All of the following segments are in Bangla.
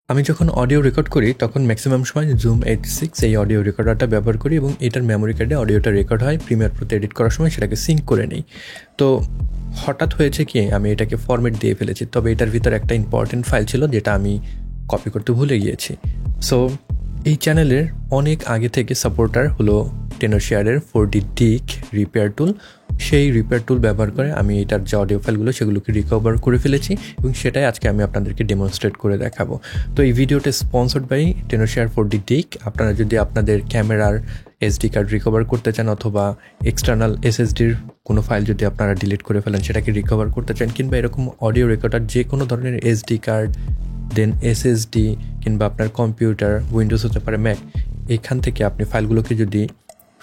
আমি যখন অডিও রেকর্ড করি তখন ম্যাক্সিমাম সময় Zoom H6 এই অডিও রেকর্ডারটা ব্যবহার করি এবং এটার মেমোরি কার্ডে অডিওটা রেকর্ড হয়। প্রিমিয়ার প্রোতে এডিট করার সময় সেটাকে সিঙ্ক করে নিই। তো হঠাৎ হয়েছে কি আমি এটাকে ফরম্যাট দিয়ে ফেলেছি, তবে এটার ভিতরে একটা ইম্পর্টেন্ট ফাইল ছিল যেটা আমি কপি করতে ভুলে গিয়েছি। সো এই চ্যানেলের অনেক আগে থেকে সাপোর্টার হলো টেনোশিয়ারের 4D ডিক রিপেয়ার টুল। সেই রিপেয়ার টুল ব্যবহার করে আমি এটার যে অডিও ফাইলগুলো সেগুলোকে রিকভার করে ফেলেছি এবং সেটাই আজকে আমি আপনাদেরকে ডেমনস্ট্রেট করে দেখাবো। তো এই ভিডিওটা স্পন্সর্ড বাই টেনোশিয়ার 4D ডিক। আপনারা যদি আপনাদের ক্যামেরার এসডি কার্ড রিকভার করতে চান অথবা এক্সটার্নাল এসএসডির কোনো ফাইল যদি আপনারা ডিলিট করে ফেলেন সেটাকে রিকভার করতে চান, কিংবা এরকম অডিও রেকর্ডার যে কোনো ধরনের এসডি কার্ড, দেন এসএসডি, কিংবা আপনার কম্পিউটার, উইন্ডোজ হতে পারে, ম্যাক, এখান থেকে আপনি ফাইলগুলোকে যদি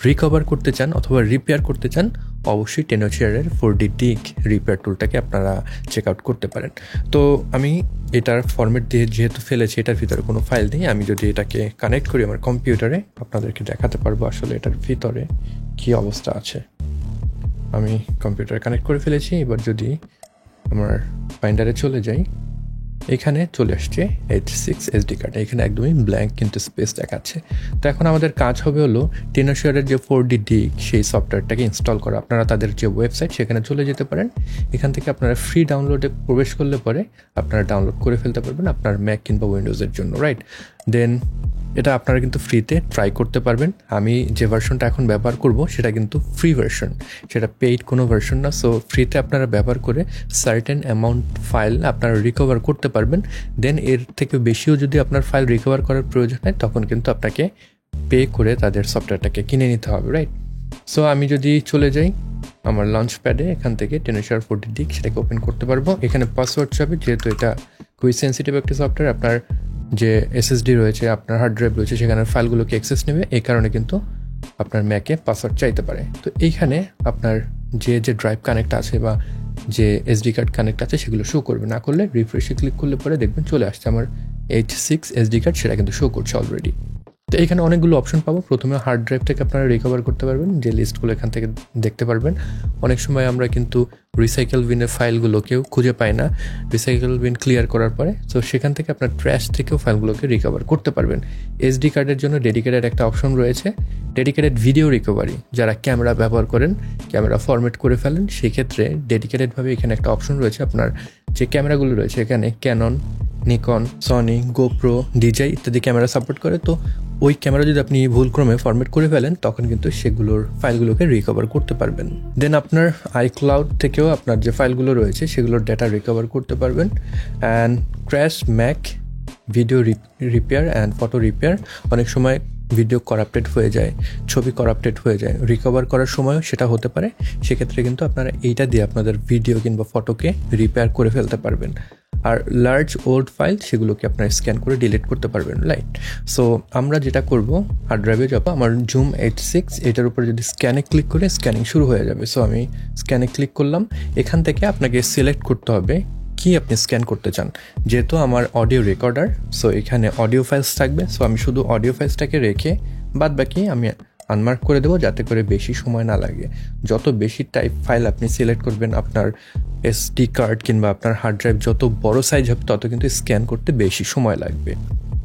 রিকভার করতে চান অথবা রিপেয়ার করতে চান, অবশ্যই টেনোশিয়ারের 4D ডিক রিপেয়ার টুলটাকে আপনারা চেক আউট করতে পারেন। তো আমি এটার ফরম্যাট দিয়ে যেহেতু ফেলেছি, এটার ভিতরে কোনো ফাইল নেই। আমি যদি এটাকে কানেক্ট করি আমার কম্পিউটারে, আপনাদেরকে দেখাতে পারবো আসলে এটার ভিতরে কী অবস্থা আছে। আমি কম্পিউটারে কানেক্ট করে ফেলেছি। এবার যদি আমার ফাইন্ডারে চলে যাই, এখানে চলে আসছে H6 এসডি কার্ড। এখানে একদমই ব্ল্যাঙ্ক কিন্তু স্পেস দেখাচ্ছে। তো এখন আমাদের কাজ হবে হলো টেনোশিয়ারের যে 4D ডিক সেই সফটওয়্যারটাকে ইনস্টল করা। আপনারা তাদের যে ওয়েবসাইট সেখানে চলে যেতে পারেন। এখান থেকে আপনারা ফ্রি ডাউনলোডে প্রবেশ করলে পরে আপনারা ডাউনলোড করে ফেলতে পারবেন আপনার ম্যাক কিংবা উইন্ডোজের জন্য, রাইট? দেন এটা আপনারা কিন্তু ফ্রিতে ট্রাই করতে পারবেন। আমি যে ভার্সনটা এখন ব্যবহার করব সেটা কিন্তু ফ্রি ভার্সন, সেটা পেইড কোনো ভার্সন না। সো ফ্রিতে আপনারা ব্যবহার করে সার্টেন অ্যামাউন্ট ফাইল আপনারা রিকভার করতে পারবেন। দেন এর থেকে বেশিও যদি আপনার ফাইল রিকভার করার প্রয়োজন হয় তখন কিন্তু আপনাকে পে করে তাদের সফটওয়্যারটাকে কিনে নিতে হবে, রাইট? সো আমি যদি চলে যাই আমার লঞ্চ প্যাডে, এখান থেকে টেনোশিয়ার 4D ডিক সেটাকে ওপেন করতে পারবো। এখানে পাসওয়ার্ড চাবে, যেহেতু এটা খুবই সেন্সিটিভ একটা সফটওয়্যার। আপনার যে এসএসডি রয়েছে, আপনার হার্ড ড্রাইভ রয়েছে, সেখানে ফাইলগুলোকে অ্যাক্সেস নেবে, এই কারণে কিন্তু আপনার ম্যাকে পাসওয়ার্ড চাইতে পারে। তো এইখানে আপনার যে ড্রাইভ কানেক্ট আছে বা যে এসডি কার্ড কানেক্ট আছে সেগুলো শো করবে। না করলে রিফ্রেশে ক্লিক করলে পরে দেখবেন চলে আসছে আমার H6 এসডি কার্ড, সেটা কিন্তু শো করছে অলরেডি। তো এখানে অনেকগুলো অপশন পাবো। প্রথমে হার্ড ড্রাইভ থেকে আপনারা রিকভার করতে পারবেন, যে লিস্টগুলো এখান থেকে দেখতে পারবেন। অনেক সময় আমরা কিন্তু রিসাইকেল বিনের ফাইলগুলোকেও খুঁজে পাই না রিসাইকেল বিন ক্লিয়ার করার পরে। তো সেখান থেকে আপনার ট্র্যাশ থেকেও ফাইলগুলোকে রিকভার করতে পারবেন। এসডি কার্ডের জন্য ডেডিকেটেড একটা অপশন রয়েছে, ডেডিকেটেড ভিডিও রিকভারি। যারা ক্যামেরা ব্যবহার করেন, ক্যামেরা ফরম্যাট করে ফেলেন, সেক্ষেত্রে ডেডিকেটেডভাবে এখানে একটা অপশন রয়েছে। আপনার যে ক্যামেরাগুলো রয়েছে এখানে ক্যানন, নিকন, সনি, গোপ্রো, ডিজাই ইত্যাদি ক্যামেরা সাপোর্ট করে। তো ওই ক্যামেরা যদি আপনি ভুলক্রমে ফরম্যাট করে ফেলেন তখন কিন্তু সেগুলোর ফাইলগুলোকে রিকভার করতে পারবেন। দেন আপনার আইক্লাউড থেকেও আপনার যে ফাইলগুলো রয়েছে সেগুলোর ডেটা রিকভার করতে পারবেন। And crash Mac video repair and photo repair. অনেক সময় ভিডিও করাপ্টেড হয়ে যায়, ছবি করাপ্টেড হয়ে যায়, রিকভার করার সময়ও সেটা হতে পারে। সেক্ষেত্রে কিন্তু আপনারা এইটা দিয়ে আপনাদের ভিডিও কিংবা ফটোকে রিপেয়ার করে ফেলতে পারবেন। আর লার্জ ওল্ড ফাইল সেগুলোকে আপনারা স্ক্যান করে ডিলিট করতে পারবেন, রাইট? সো আমরা যেটা করব, হার্ড ড্রাইভে যাবো, আমার Zoom H6 এটার উপরে যদি স্ক্যানে ক্লিক করে স্ক্যানিং শুরু হয়ে যাবে। সো আমি স্ক্যানে ক্লিক করলাম। এখান থেকে আপনাকে সিলেক্ট করতে হবে কি আপনি স্ক্যান করতে চান। যেহেতু আমার অডিও রেকর্ডার, সো এখানে অডিও ফাইলস থাকবে। সো আমি শুধু অডিও ফাইলসটাকে রেখে বাদ বাকি আমি আনমার্ক করে দেবো, যাতে করে বেশি সময় না লাগে। যত বেশি টাইপ ফাইল আপনি সিলেক্ট করবেন, আপনার এসডি কার্ড কিংবা আপনার হার্ড ড্রাইভ যত বড় সাইজ হবে তত কিন্তু স্ক্যান করতে বেশি সময় লাগবে।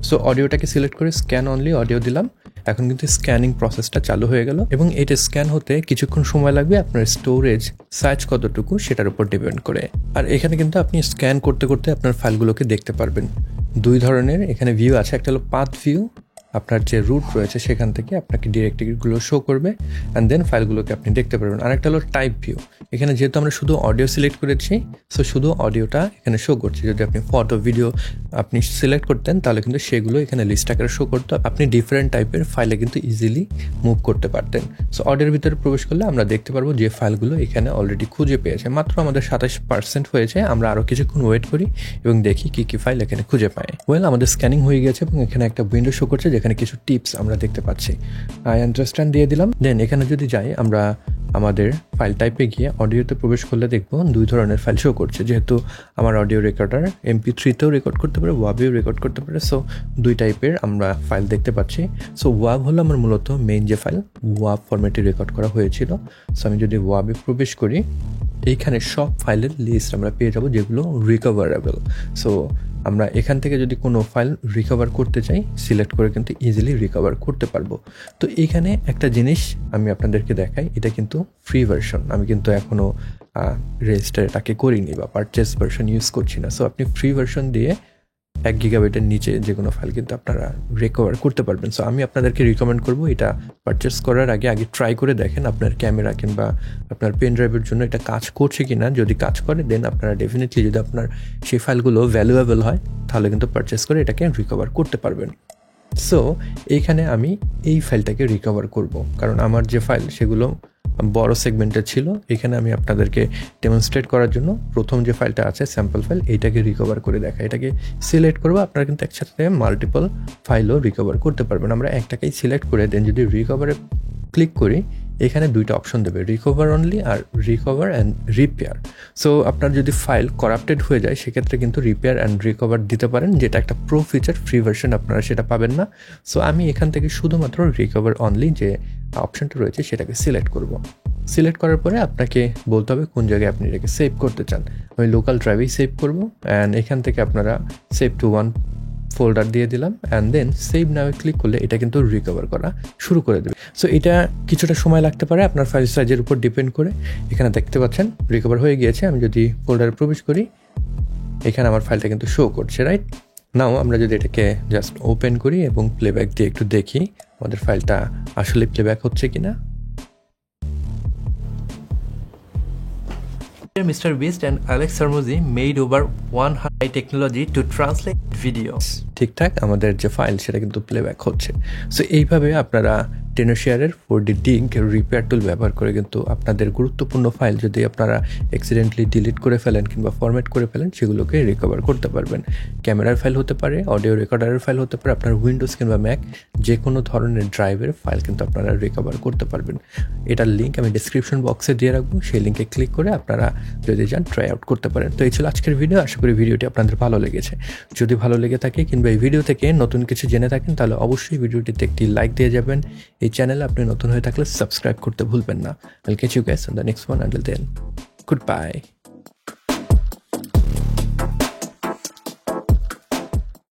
সো অডিওটাকে সিলেক্ট করে স্ক্যান অনলি অডিও দিলাম। এখন কিন্তু স্ক্যানিং প্রসেসটা চালু হয়ে গেল এবং এটা স্ক্যান হতে কিছুক্ষণ সময় লাগবে। আপনার স্টোরেজ সাইজ কতটুকু সেটার উপর ডিপেন্ড করে। আর এখানে কিন্তু আপনি স্ক্যান করতে করতে আপনার ফাইলগুলোকে দেখতে পারবেন। দুই ধরনের এখানে ভিউ আছে, একটা হলো পাথ ভিউ, আপনার যে রুট রয়েছে সেখান থেকে আপনাকে ডিরেক্টরিগুলো শো করবে অ্যান্ড দেন ফাইলগুলোকে আপনি দেখতে পারবেন। আরেকটা হলো টাইপ ভিউ। এখানে যেহেতু আমরা শুধু অডিও সিলেক্ট করেছি, সো শুধু অডিওটা এখানে শো করছে। যদি আপনি ফটো ভিডিও আপনি সিলেক্ট করতেন তাহলে কিন্তু সেগুলো এখানে লিস্ট আকারে শো করতো, আপনি ডিফারেন্ট টাইপের ফাইলে কিন্তু ইজিলি মুভ করতে পারতেন। সো অডিওর ভিতরে প্রবেশ করলে আমরা দেখতে পারবো যে ফাইলগুলো এখানে অলরেডি খুঁজে পেয়েছে। মাত্র আমাদের 27% হয়েছে। আমরা আরও কিছুক্ষণ ওয়েট করি এবং দেখি কী কী ফাইল এখানে খুঁজে পাই। আমাদের স্ক্যানিং হয়ে গেছে এবং এখানে একটা উইন্ডো শো করছে যেখানে কিছু টিপস আমরা দেখতে পাচ্ছি। আই আন্ডারস্ট্যান্ড দিয়ে দিলাম। দেন এখানে যদি যাই, আমরা আমাদের ফাইল টাইপে গিয়ে অডিওতে প্রবেশ করলে দেখবো দুই ধরনের ফাইল শো করছে। যেহেতু আমার অডিও রেকর্ডার MP3তেও রেকর্ড করতে পারে, ওয়াবেও রেকর্ড করতে পারে। সো দুই টাইপের আমরা ফাইল দেখতে পাচ্ছি। সো ওয়াব হলো আমার মূলত মেইন যে ফাইল, ওয়াব ফরম্যাটে রেকর্ড করা হয়েছিল। সো আমি যদি ওয়াবে প্রবেশ করি, এইখানে সব ফাইলের লিস্ট আমরা পেয়ে যাবো যেগুলো রিকভারেবল। সো আমরা এখান থেকে যদি কোনো ফাইল রিকভার করতে চাই সিলেক্ট করে কিন্তু ইজিলি রিকভার করতে পারবো। তো এইখানে একটা জিনিস আমি আপনাদেরকে দেখাই, এটা কিন্তু ফ্রি ভার্সন, আমি কিন্তু এখনও রেজিস্টার এটাকে করিনি বা পারচেস ভার্সন ইউজ করছি না। সো আপনি ফ্রি ভার্সন দিয়ে 1 গিগাবাইটের নিচে যে কোনো ফাইল কিন্তু আপনারা রিকভার করতে পারবেন। সো আমি আপনাদেরকে রিকমেন্ড করবো এটা পারচেস করার আগে ট্রাই করে দেখেন আপনার ক্যামেরা কিংবা আপনার পেন ড্রাইভের জন্য এটা কাজ করছে কি না। যদি কাজ করে দেন আপনারা ডেফিনেটলি, যদি আপনার সেই ফাইলগুলো ভ্যালুয়েবল হয় তাহলে কিন্তু পারচেস করে এটাকে রিকভার করতে পারবেন। সো এইখানে আমি এই ফাইলটাকে রিকভার করব, কারণ আমার যে ফাইল সেগুলো বড় সেগমেন্টের ছিল। এখানে আমি আপনাদেরকে ডেমনস্ট্রেট করার জন্য প্রথম যে ফাইলটা আছে স্যাম্পল ফাইল, এইটাকে রিকভার করে দেখা, এটাকে সিলেক্ট করবো। আপনারা কিন্তু একসাথে মাল্টিপল ফাইলও রিকভার করতে পারবেন। আমরা একটাকেই সিলেক্ট করে দেন যদি রিকভারে ক্লিক করি, এখানে 2টা অপশন দেবে, রিকভার অনলি আর রিকভার অ্যান্ড রিপেয়ার। সো আপনার যদি ফাইল করাপ্টেড হয়ে যায় সেক্ষেত্রে কিন্তু রিপেয়ার অ্যান্ড রিকভার দিতে পারেন, যেটা একটা প্রো ফিচার। ফ্রি ভার্সন আপনারা সেটা পাবেন না। সো আমি এখান থেকে শুধুমাত্র রিকভার অনলি যে অপশনটা রয়েছে সেটাকে সিলেক্ট করব। সিলেক্ট করার পরে আপনাকে বলতে হবে কোন জায়গায় আপনি এটাকে সেভ করতে চান। আমি লোকাল ড্রাইভেই সেভ করব, অ্যান্ড এখান থেকে আপনারা সেভ টু ওয়ান ফোল্ডার দিয়ে দিলাম, and then save now click করলে এটা কিন্তু রিকভার করা শুরু করে দেবে। সো এটা কিছুটা সময় লাগতে পারে আপনার ফাইল সাইজের উপর ডিপেন্ড করে। এখানে দেখতে পাচ্ছেন রিকভার হয়ে গিয়েছে। আমি যদি ফোল্ডারে প্রবেশ করি, এখানে আমার ফাইলটা কিন্তু শো করছে, রাইট? নাও আমরা যদি এটাকে জাস্ট ওপেন করি এবং প্লেব্যাক দিয়ে একটু দেখি আমাদের ফাইলটা আসলে প্লেব্যাক হচ্ছে কিনা। Mr. Beast and Alex Hormozi made over 100 technology to translate videos. ঠিকঠাক আমাদের যে ফাইল সেটা কিন্তু প্লেব্যাক হচ্ছে। সো এইভাবে আপনারা টেনোশিয়ারের 4D ডিঙ্ক রিপেয়ার টুল ব্যবহার করে কিন্তু আপনাদের গুরুত্বপূর্ণ ফাইল যদি আপনারা অ্যাক্সিডেন্টলি ডিলিট করে ফেলেন কিংবা ফরম্যাট করে ফেলেন সেগুলোকে রিকভার করতে পারবেন। ক্যামেরার ফাইল হতে পারে, অডিও রেকর্ডারের ফাইল হতে পারে, আপনার উইন্ডোজ কিংবা ম্যাক যে কোনো ধরনের ড্রাইভের ফাইল কিন্তু আপনারা রিকভার করতে পারবেন। এটার লিঙ্ক আমি ডিসক্রিপশন বক্সে দিয়ে রাখবো, সেই লিঙ্কে ক্লিক করে আপনারা যদি চান ট্রাই আউট করতে পারেন। তো এই ছিল আজকের ভিডিও। আশা করি ভিডিওটি আপনাদের ভালো লেগেছে। যদি ভালো লেগে থাকে কিংবা এই ভিডিও থেকে নতুন কিছু জেনে থাকেন তাহলে অবশ্যই ভিডিওটিতে একটি লাইক দিয়ে যাবেন। এই চ্যানেলে আপনি নতুন হয়ে থাকলে সাবস্ক্রাইব করতে ভুলবেন না। I'll catch you guys on the next one. Until then, goodbye.